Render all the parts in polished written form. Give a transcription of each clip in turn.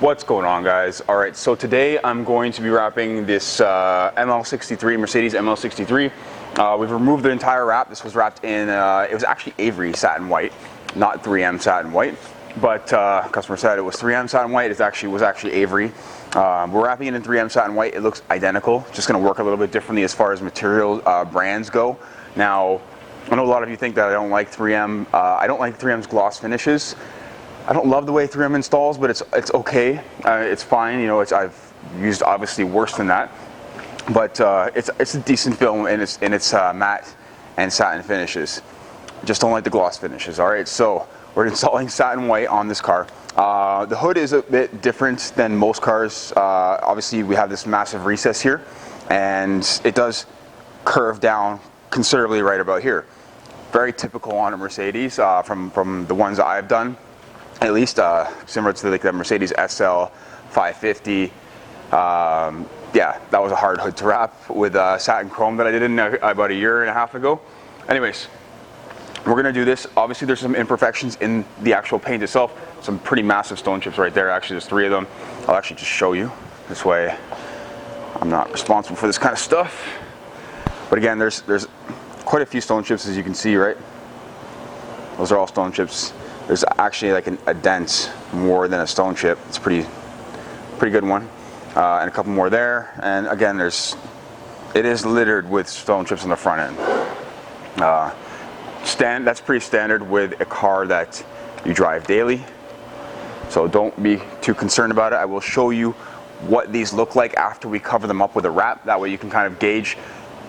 What's going on, guys? All right, so today I'm going to be wrapping this ML63, Mercedes ML63. We've removed the entire wrap. This was wrapped in, it was actually Avery satin white, not 3M satin white, but customer said it was 3M satin white. It was actually Avery. We're wrapping it in 3M satin white. It looks identical, just gonna work a little bit differently as far as material brands go. Now, I know a lot of you think that I don't like 3M. I don't like 3M's gloss finishes. I don't love the way 3M installs, but it's okay. It's fine. You know, I've used obviously worse than that, but it's a decent film, and it's matte and satin finishes. Just don't like the gloss finishes. All right, so we're installing satin white on this car. The hood is a bit different than most cars. Obviously, we have this massive recess here, and it does curve down considerably right about here. Very typical on a Mercedes from the ones that I've done. At least similar to like the Mercedes SL 550. Yeah, that was a hard hood to wrap with satin chrome that I did in about a year and a half ago. Anyways, we're gonna do this. Obviously, there's some imperfections in the actual paint itself. Some pretty massive stone chips right there. Actually, there's 3 of them. I'll actually just show you. This way, I'm not responsible for this kind of stuff. But again, there's quite a few stone chips, as you can see, right? Those are all stone chips. There's actually like a dent more than a stone chip. It's pretty good one, and a couple more there. And again, it is littered with stone chips on the front end. That's pretty standard with a car that you drive daily. So don't be too concerned about it. I will show you what these look like after we cover them up with a wrap. That way you can kind of gauge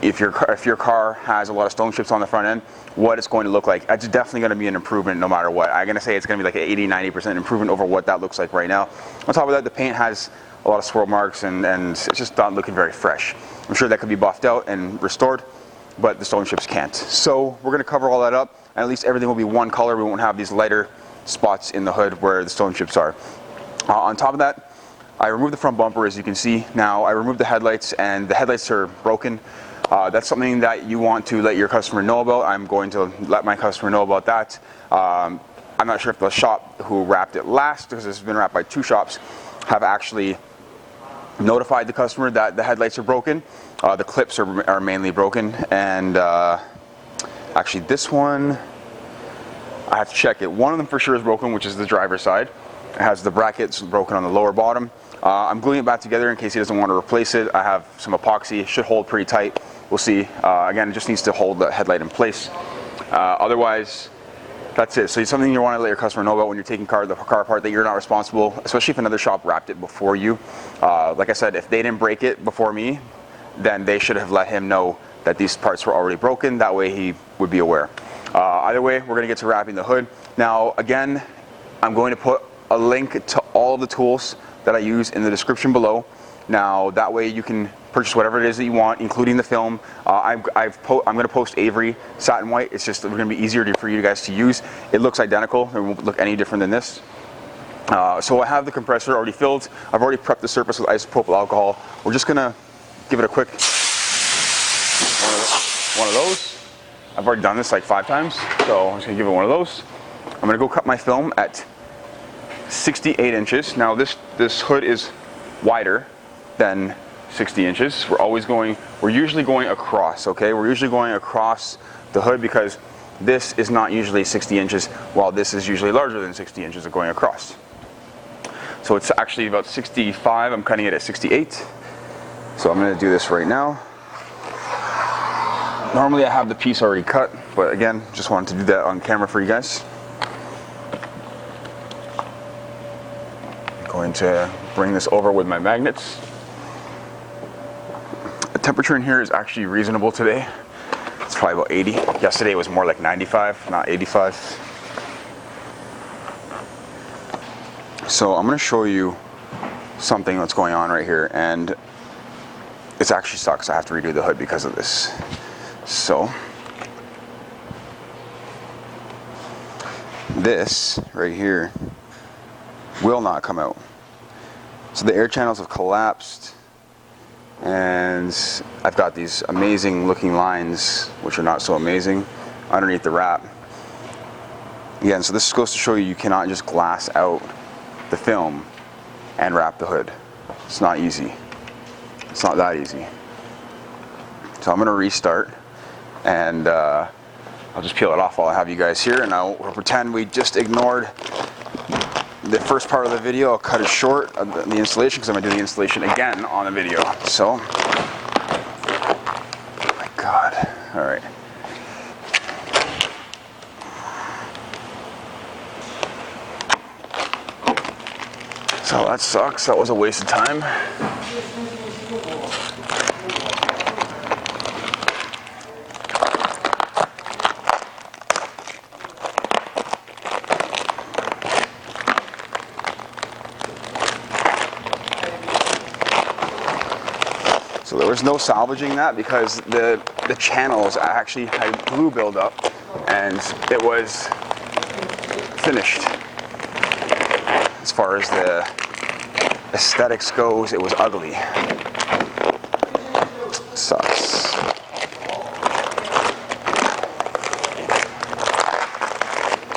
if your car has a lot of stone chips on the front end, what it's going to look like. It's definitely going to be an improvement no matter what. I'm going to say it's going to be like an 80-90% improvement over what that looks like right now. On top of that, the paint has a lot of swirl marks and it's just not looking very fresh. I'm sure that could be buffed out and restored, but the stone chips can't. So we're going to cover all that up, and at least everything will be one color. We won't have these lighter spots in the hood where the stone chips are. On top of that, I removed the front bumper, as you can see. Now I removed the headlights, and the headlights are broken. That's something that you want to let your customer know about. I'm going to let my customer know about that. I'm not sure if the shop who wrapped it last, because this has been wrapped by 2 shops, have actually notified the customer that the headlights are broken. The clips are mainly broken, and actually this one, I have to check it. One of them for sure is broken, which is the driver's side. It has the brackets broken on the lower bottom. I'm gluing it back together in case he doesn't want to replace it. I have some epoxy. It should hold pretty tight. We'll see. Again, it just needs to hold the headlight in place. Otherwise, that's it. So it's something you want to let your customer know about when you're taking the car apart, that you're not responsible, especially if another shop wrapped it before you. Like I said, if they didn't break it before me, then they should have let him know that these parts were already broken. That way he would be aware. Either way, we're going to get to wrapping the hood. Now, again, I'm going to put a link to all of the tools that I use in the description below. Now, that way you can purchase whatever it is that you want, including the film. I'm going to post Avery satin white. It's just going to be easier for you guys to use. It looks identical. It won't look any different than this. So I have the compressor already filled. I've already prepped the surface with isopropyl alcohol. We're just going to give it a quick one of those. I've already done this like 5 times, so I'm just going to give it one of those. I'm going to go cut my film at 68 inches. Now this hood is wider than 60 inches. We're usually going across, okay? We're usually going across the hood because this is not usually 60 inches, while this is usually larger than 60 inches of going across. So it's actually about 65. I'm cutting it at 68. So I'm gonna do this right now. Normally I have the piece already cut, but again, just wanted to do that on camera for you guys. Going to bring this over with my magnets. The temperature in here is actually reasonable today. It's probably about 80. Yesterday it was more like 95, not 85. So I'm going to show you something that's going on right here, and it actually sucks. I have to redo the hood because of this. So this right here will not come out. So the air channels have collapsed, and I've got these amazing looking lines, which are not so amazing, underneath the wrap. Again, so this goes to show you cannot just glass out the film and wrap the hood. It's not easy. It's not that easy. So I'm going to restart, and I'll just peel it off while I have you guys here, and we'll pretend we just ignored the first part of the video. I'll cut it short, the installation, because I'm going to do the installation again on the video. So, oh my God. All right. So that sucks. That was a waste of time. So there was no salvaging that because the channels actually had glue buildup and it was finished. As far as the aesthetics goes, it was ugly. Sucks.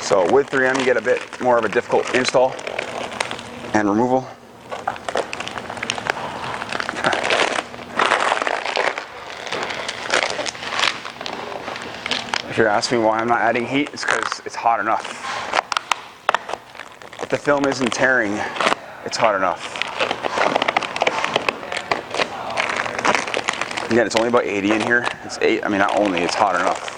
So with 3M you get a bit more of a difficult install and removal. If you're asking why I'm not adding heat, it's because it's hot enough. If the film isn't tearing, it's hot enough. Again, it's only about 80 in here. It's 8, I mean not only, it's hot enough.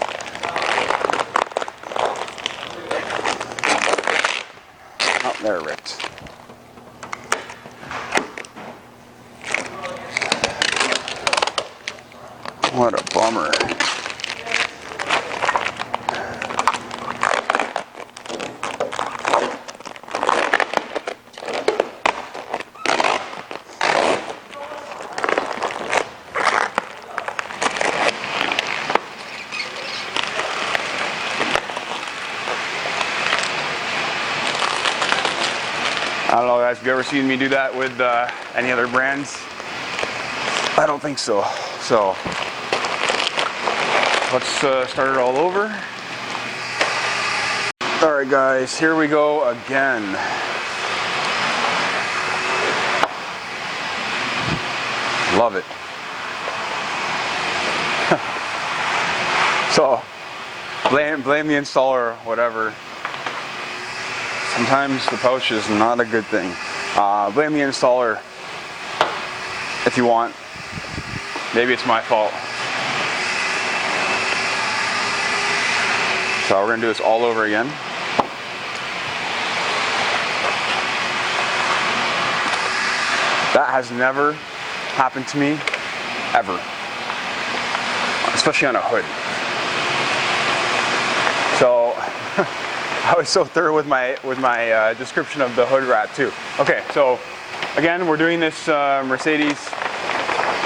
Oh, there it ripped. What a bummer. I don't know, guys, have you ever seen me do that with any other brands? I don't think so. So, let's start it all over. Alright guys, here we go again. Love it. So, blame the installer or whatever. Sometimes the pouch is not a good thing. Blame the installer if you want. Maybe it's my fault. So we're gonna do this all over again. That has never happened to me, ever. Especially on a hood. So, I was so thorough with my description of the hood wrap too. Okay, so again, we're doing this Mercedes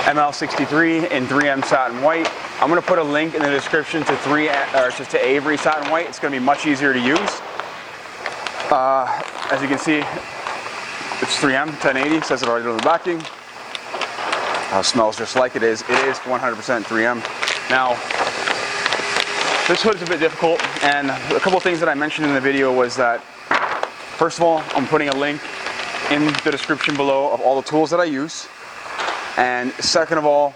ML63 in 3M satin white. I'm going to put a link in the description to Avery satin white. It's going to be much easier to use. As you can see, it's 3M 1080. Says it already on the backing. Smells just like it is. It is 100% 3M. Now, this hood is a bit difficult, and a couple of things that I mentioned in the video was that, first of all, I'm putting a link in the description below of all the tools that I use, and second of all,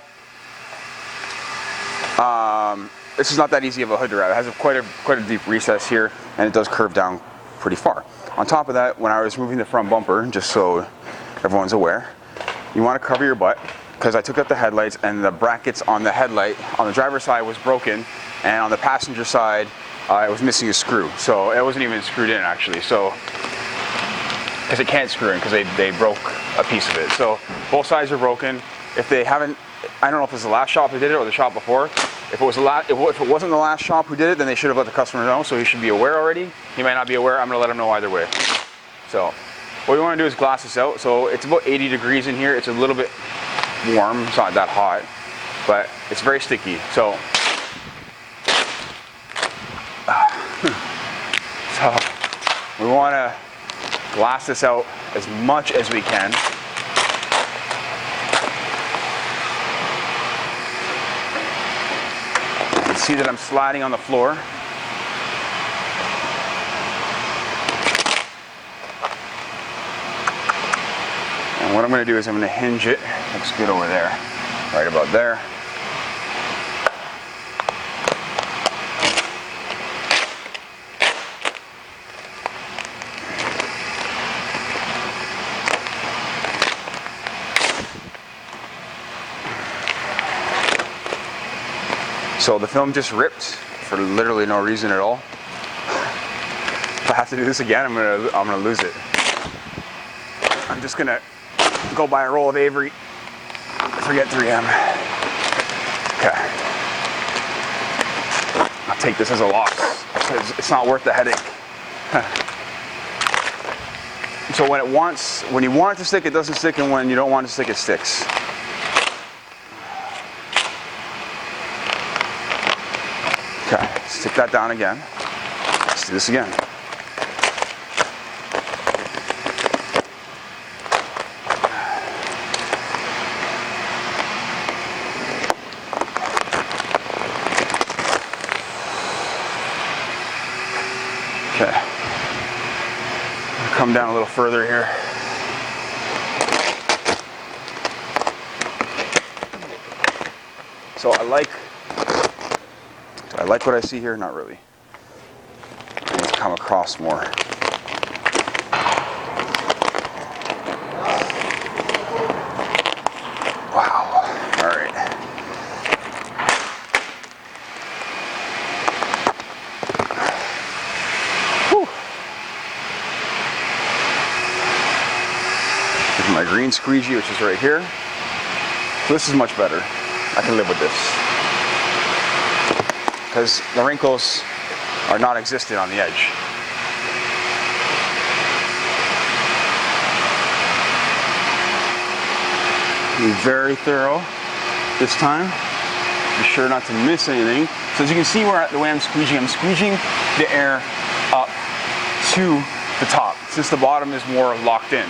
this is not that easy of a hood to wrap. It has quite a deep recess here, and it does curve down pretty far. On top of that, when I was moving the front bumper, just so everyone's aware, you want to cover your butt, because I took out the headlights and the brackets on the headlight on the driver's side was broken, and on the passenger side it was missing a screw, so it wasn't even screwed in actually, so because it can't screw in because they broke a piece of it. So both sides are broken. If they haven't, I don't know if it's the last shop who did it or the shop before. If it wasn't the last shop who did it, then they should have let the customer know, so he should be aware already. He might not be aware. I'm going to let him know either way. So what we want to do is glass this out. So it's about 80 degrees in here. It's a little bit warm. It's not that hot, but it's very sticky. So we want to glass this out as much as we can. You can see that I'm sliding on the floor. And what I'm going to do is I'm going to hinge it. Looks good over there, right about there. So the film just ripped for literally no reason at all. If I have to do this again, I'm gonna lose it. I'm just gonna go buy a roll of Avery. Forget 3M. Okay. I'll take this as a loss because it's not worth the headache. So when you want it to stick, it doesn't stick, and when you don't want it to stick, it sticks. Okay, stick that down again. Let's do this again. Okay. Come down a little further here. So I like what I see here, not really. I need to come across more. Wow, all right. Whew. Here's my green squeegee, which is right here. So this is much better. I can live with this. Because the wrinkles are non-existent on the edge. Be very thorough this time. Be sure not to miss anything. So as you can see, the way I'm squeegeeing the air up to the top, since the bottom is more locked in.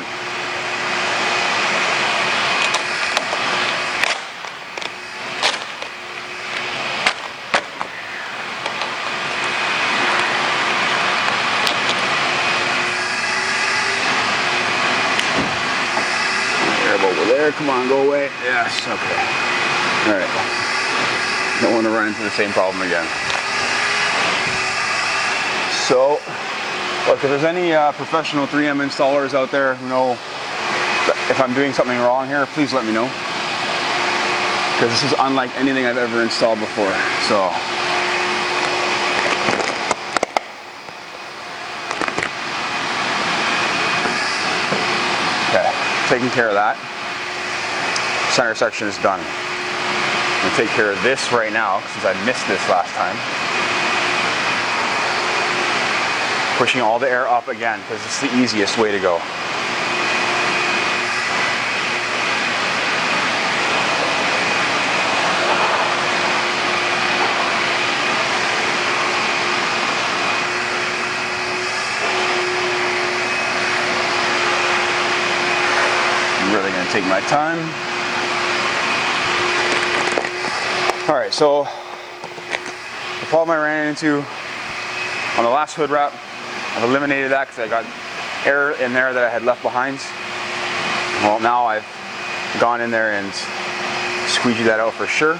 Come on, go away. Yes, okay. All right. Don't want to run into the same problem again. So, look, if there's any professional 3M installers out there who know if I'm doing something wrong here, please let me know. Because this is unlike anything I've ever installed before. So, okay, taking care of that. Center section is done. I'm going to take care of this right now since I missed this last time. Pushing all the air up again because it's the easiest way to go. I'm really going to take my time. Alright, so the problem I ran into on the last hood wrap, I've eliminated that because I got air in there that I had left behind. Well, now I've gone in there and squeegeed that out for sure.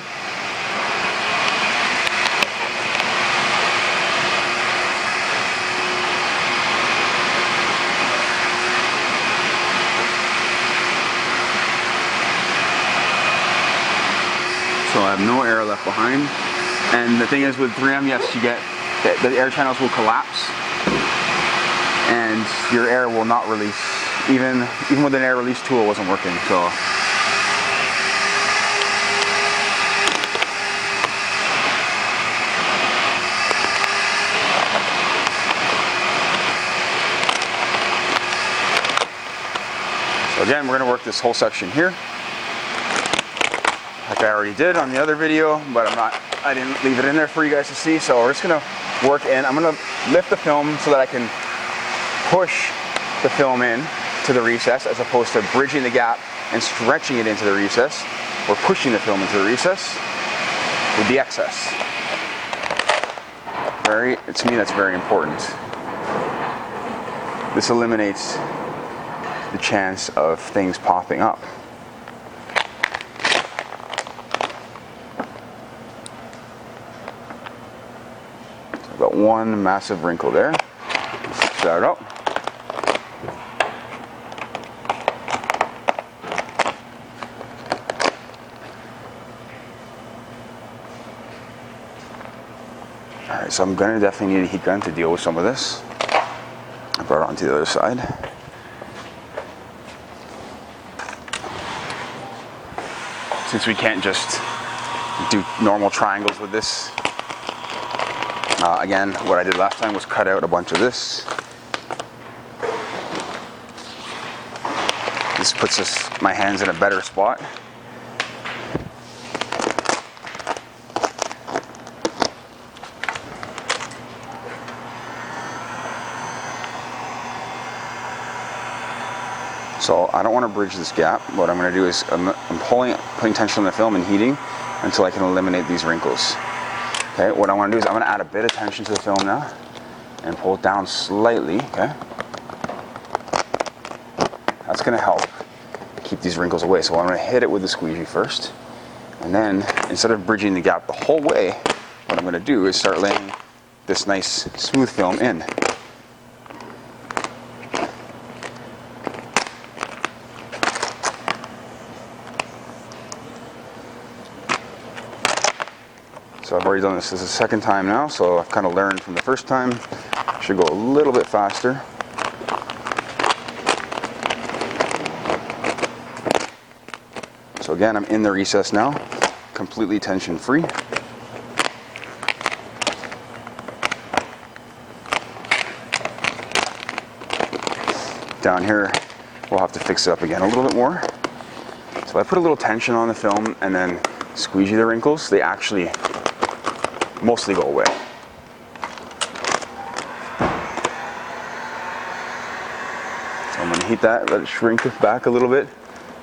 So I have no air left behind. And the thing is with 3M, yes, you get the air channels will collapse and your air will not release. Even with an air release tool, it wasn't working. So again, we're going to work this whole section here, like I already did on the other video, but I didn't leave it in there for you guys to see. So we're just going to work in. I'm going to lift the film so that I can push the film in to the recess as opposed to bridging the gap and stretching it into the recess. We're pushing the film into the recess with the excess. To me, that's very important. This eliminates the chance of things popping up. So I've got one massive wrinkle there. Let's that up. Alright, so I'm going to definitely need a heat gun to deal with some of this. I brought it onto the other side. Since we can't just do normal triangles with this, again, what I did last time was cut out a bunch of this. This puts my hands in a better spot. So I don't want to bridge this gap. What I'm going to do is I'm putting tension on the film and heating until I can eliminate these wrinkles. Okay, what I want to do is I'm going to add a bit of tension to the film now and pull it down slightly, okay? That's going to help keep these wrinkles away. So I'm going to hit it with the squeegee first, and then instead of bridging the gap the whole way, what I'm going to do is start laying this nice smooth film in. So I've already done this the second time now, so I've kind of learned from the first time. Should go a little bit faster. So again, I'm in the recess now, completely tension free. Down here, we'll have to fix it up again a little bit more. So I put a little tension on the film and then squeegee the wrinkles. They actually mostly go away. So I'm going to heat that, let it shrink back a little bit,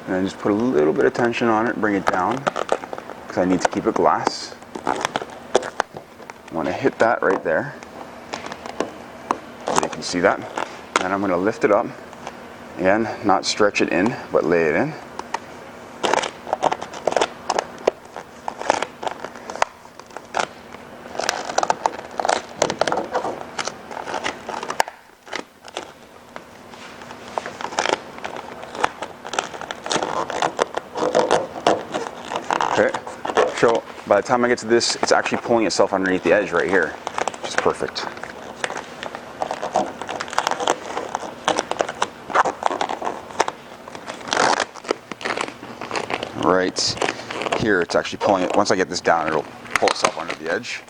and then just put a little bit of tension on it, bring it down, because I need to keep it glass. I want to hit that right there, so you can see that. And I'm going to lift it up, again, not stretch it in, but lay it in. Okay, so by the time I get to this, it's actually pulling itself underneath the edge right here, which is perfect. Right here, it's actually pulling it. Once I get this down, it'll pull itself under the edge.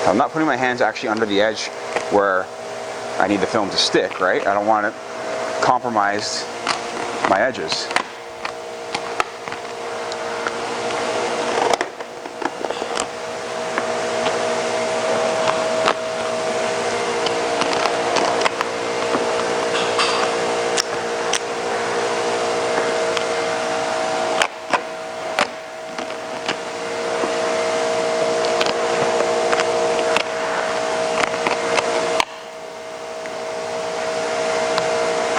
I'm not putting my hands actually under the edge where I need the film to stick, right? I don't want it compromised my edges.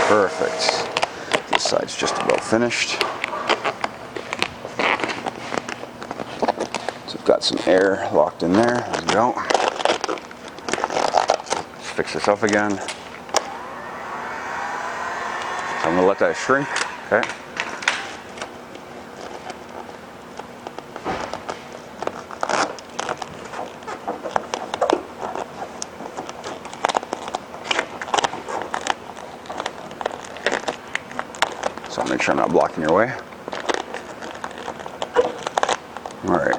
Perfect. This side's just about finished. So I've got some air locked in there. There we go. Let's fix this up again. So I'm going to let that shrink. Okay. So I'll make sure I'm not blocking your way. All right.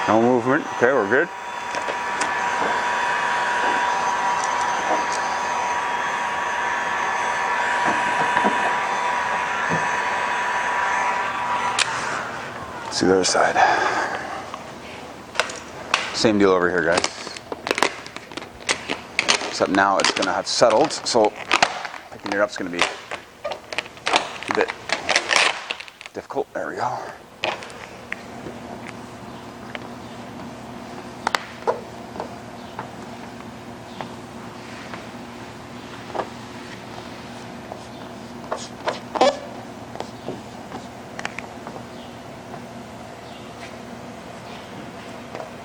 No movement. Okay, we're good. Let's see the other side. Same deal over here, guys. except now it's going to have settled, so picking it up is going to be a bit difficult. There we go.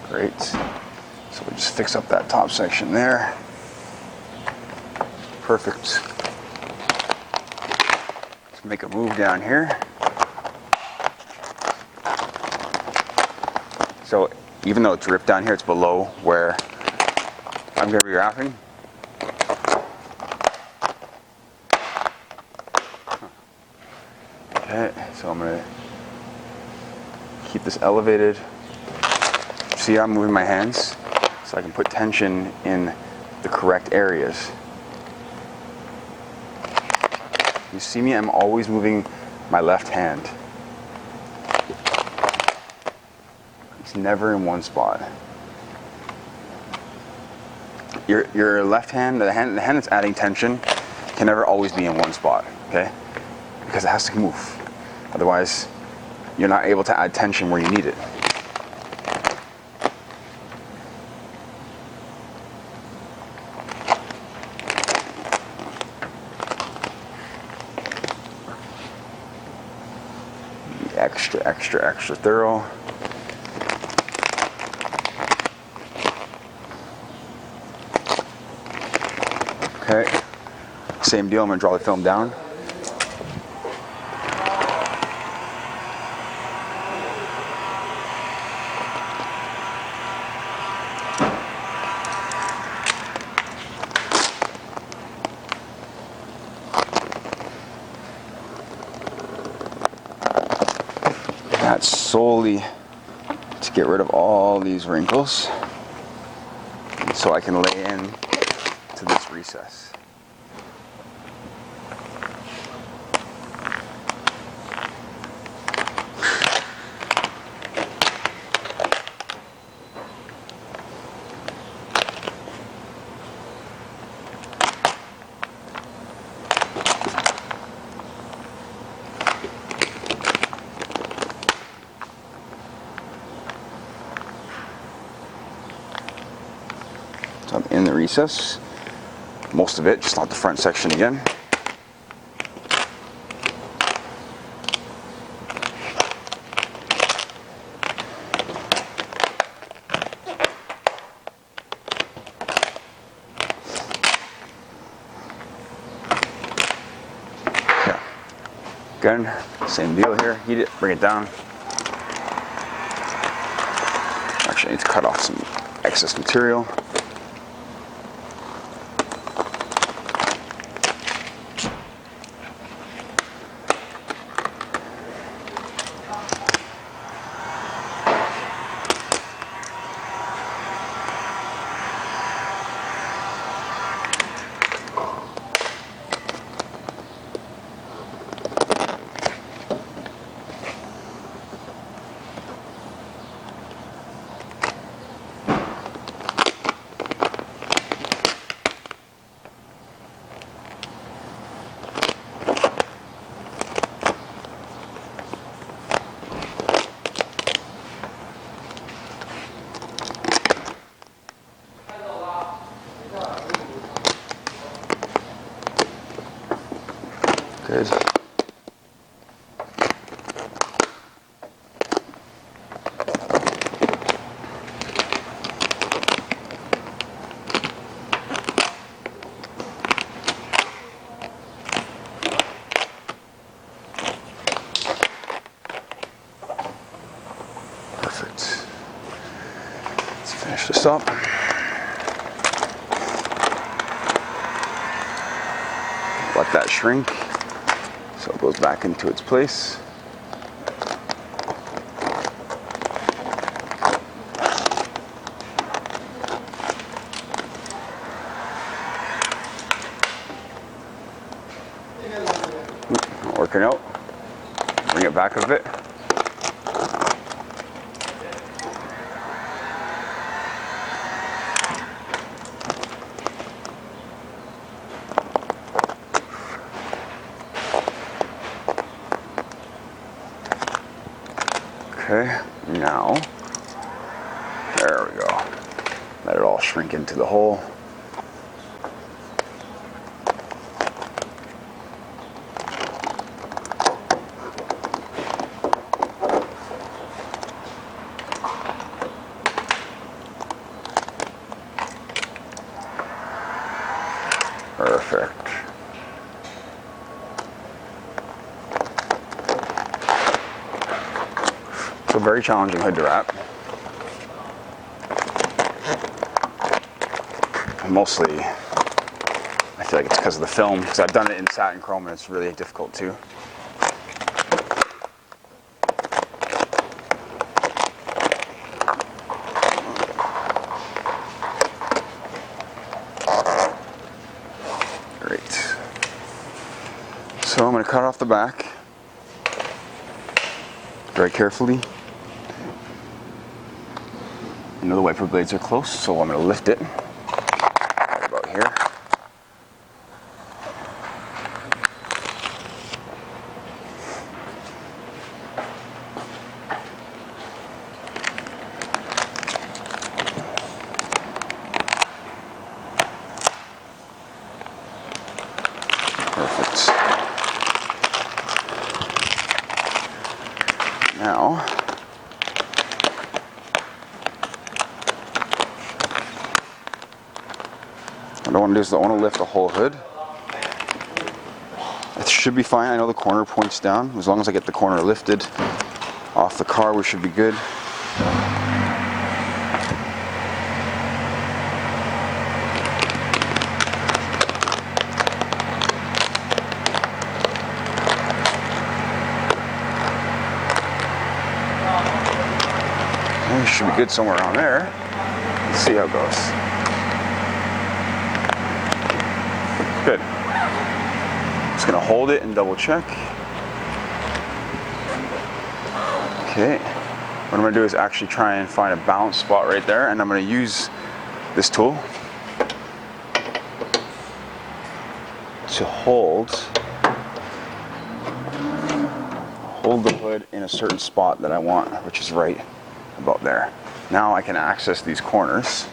Great. So we just fix up that top section there. Perfect. Let's make a move down here. So even though it's ripped down here, it's below where I'm going to be wrapping. Okay, so I'm going to keep this elevated. See, I'm moving my hands so I can put tension in the correct areas. You see me, I'm always moving my left hand. It's never in one spot. Your left hand, the hand that's adding tension, can never always be in one spot, okay? Because it has to move. Otherwise, you're not able to add tension where you need it. Extra thorough. Okay, same deal, I'm gonna draw the film down. That's solely to get rid of all these wrinkles so I can lay in to this recess. So I'm in the recess, most of it, just not the front section again. Yeah. Again, same deal here, heat it, bring it down. Actually, I need to cut off some excess material. Good. Perfect. Let's finish this up. Let that shrink so it goes back into its place. Not working out. Bring it back a bit. Okay, now, there we go. Let it all shrink into the hole. Perfect. So very challenging hood to wrap. Mostly, I feel like it's because of the film, because I've done it in satin chrome and it's really difficult too. Great. So I'm going to cut off the back very carefully. I know the wiper blades are close, so I'm going to lift it right about here. Perfect. Now, what I want to do is I want to lift the whole hood. It should be fine. I know the corner points down. As long as I get the corner lifted off the car, we should be good. It should be good somewhere around there. Let's see how it goes. Good. Just gonna hold it and double check. Okay. What I'm gonna do is actually try and find a balance spot right there, and I'm gonna use this tool to hold the hood in a certain spot that I want, which is right about there. Now I can access these corners,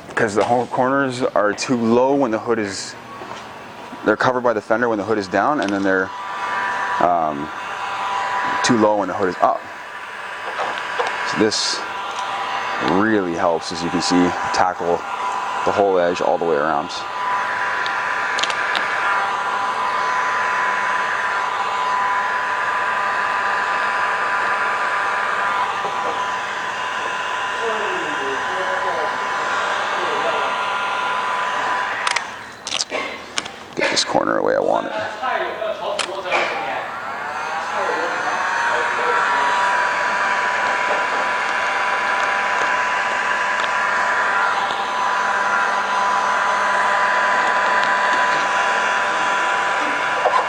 because the whole corners are too low when the hood is, they're covered by the fender when the hood is down, and then they're too low when the hood is up. So this really helps, as you can see, tackle the whole edge all the way around. Get this corner the way I want it.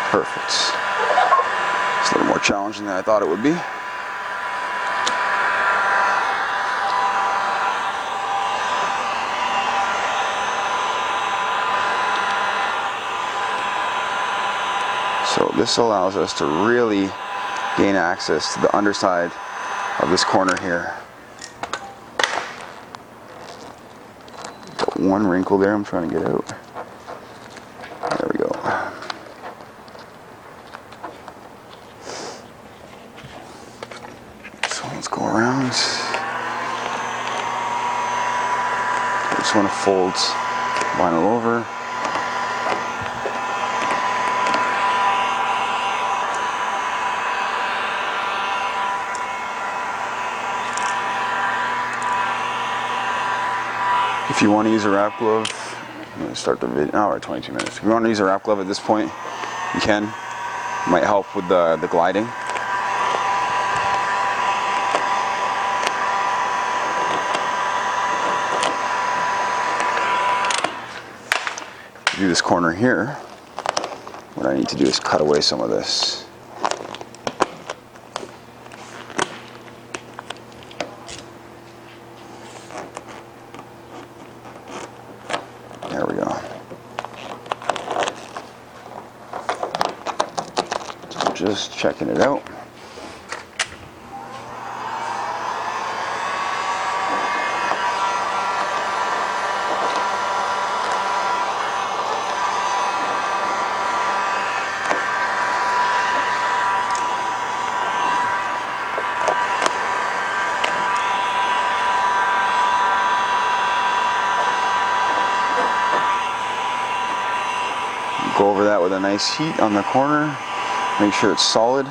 Perfect. It's a little more challenging than I thought it would be. So this allows us to really gain access to the underside of this corner here. Got one wrinkle there I'm trying to get out. There we go. So let's go around. I just want to fold vinyl over. If you want to use a wrap glove, I'm going to start the video. Oh, we're at 22 minutes. If you want to use a wrap glove at this point, you can. It might help with the gliding. To do this corner here, what I need to do is cut away some of this. There we go. So just checking it out. that with a nice heat on the corner. Make sure it's solid.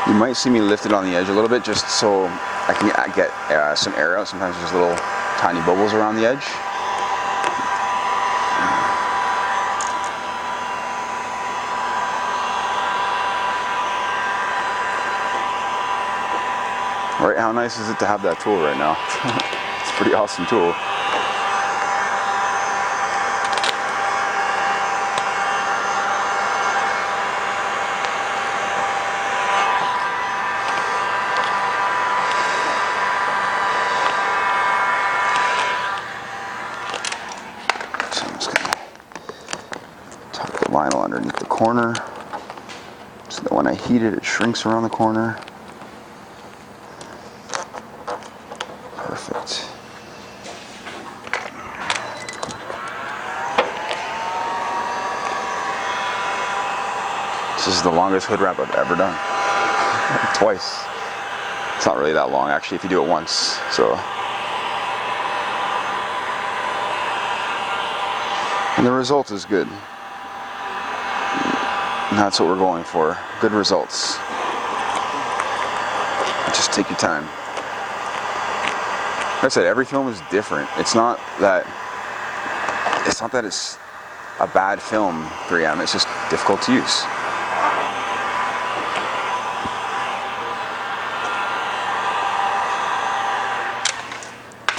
You might see me lift it on the edge a little bit just so I can get some air out. Sometimes there's little tiny bubbles around the edge. Right, how nice is it to have that tool right now? It's a pretty awesome tool. So I'm just gonna tuck the vinyl underneath the corner so that when I heat it, it shrinks around the corner. Perfect. This is the longest hood wrap I've ever done. Twice. It's not really that long actually if you do it once. So, and the result is good. And that's what we're going for. Good results. Just take your time. Like I said, every film is different. It's not that it's a bad film, 3M. It's just difficult to use.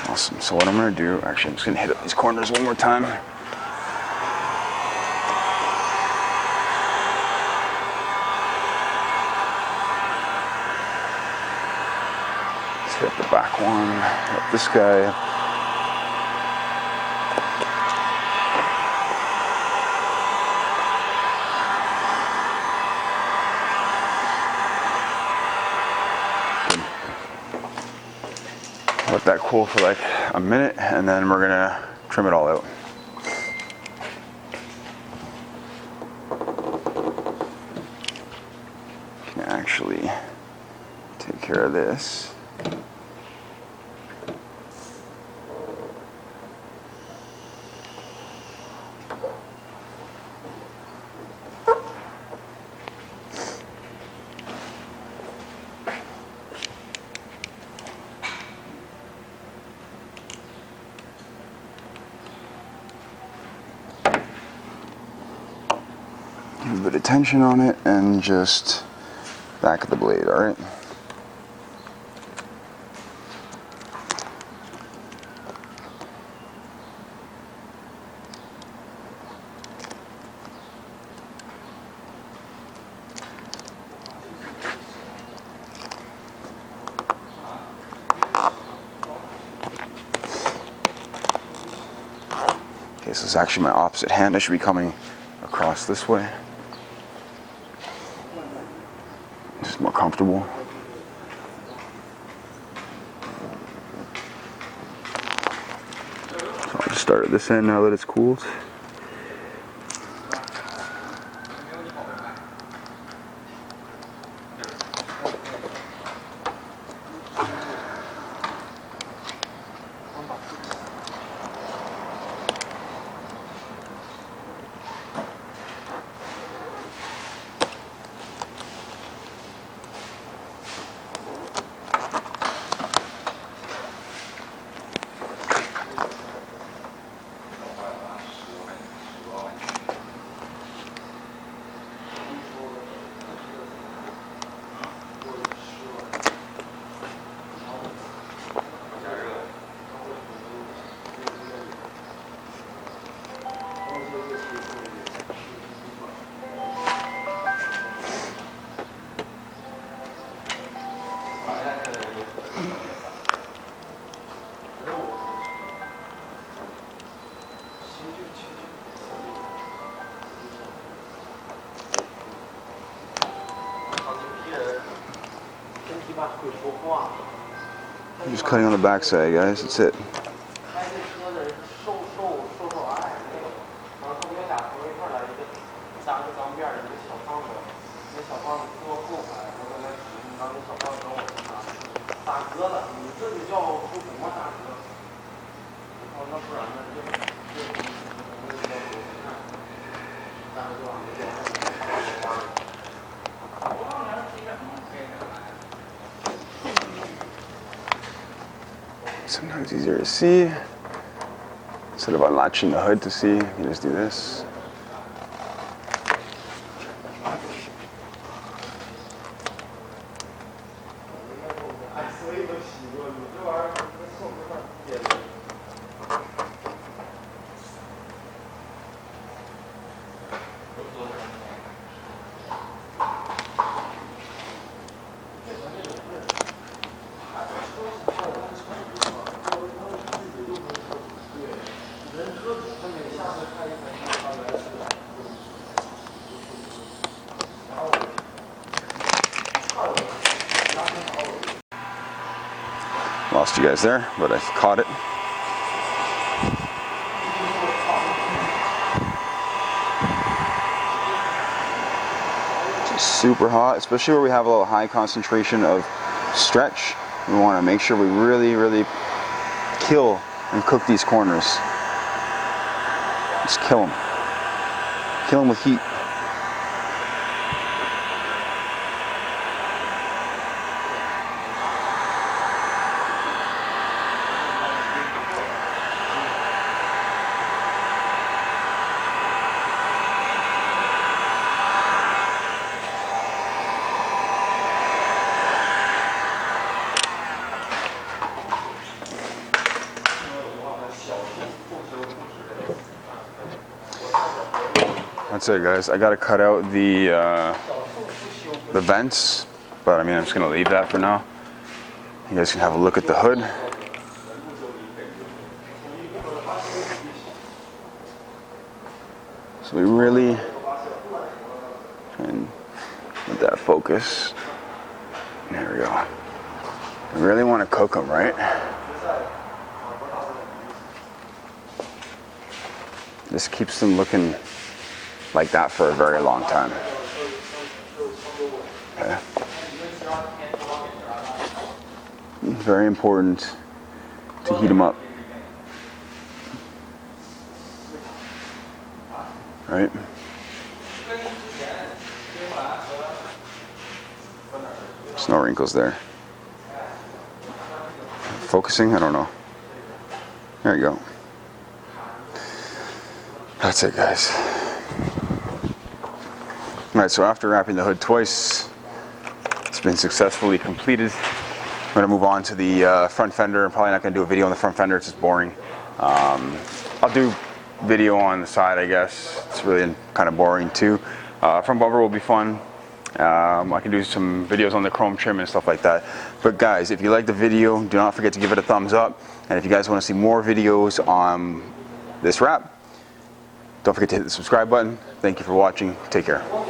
Awesome. So what I'm going to do, actually, I'm just going to hit up these corners one more time. Let's hit the back one, hit up this guy. Let that cool for like a minute and then we're gonna trim it all out. Can actually take care of this. Give a bit of tension on it and just back of the blade, alright? Okay, so this is actually my opposite hand. I should be coming across this way. Just more comfortable. So I'll just start at this end now that it's cooled. Just cutting on the backside, guys. That's it. Sometimes easier to see. Instead of unlatching the hood to see, you can just do this. Lost you guys there, but I caught it. It's super hot, especially where we have a little high concentration of stretch. We want to make sure we really kill and cook these corners. Just kill them. Kill them with heat. That's it, guys. I gotta cut out the vents, but I mean, I'm just gonna leave that for now. You guys can have a look at the hood. So we really try and let that focus. There we go. We really want to cook them, right? This keeps them looking like that for a very long time. Okay. Very important to heat them up. Right? There's no wrinkles there. Focusing? I don't know. There you go. That's it, guys. Alright, so after wrapping the hood twice, it's been successfully completed. I'm going to move on to the front fender. I'm probably not going to do a video on the front fender, it's just boring. I'll do video on the side, I guess. It's really kind of boring too. Front bumper will be fun. I can do some videos on the chrome trim and stuff like that. But guys, if you like the video, do not forget to give it a thumbs up. And if you guys want to see more videos on this wrap, don't forget to hit the subscribe button. Thank you for watching. Take care.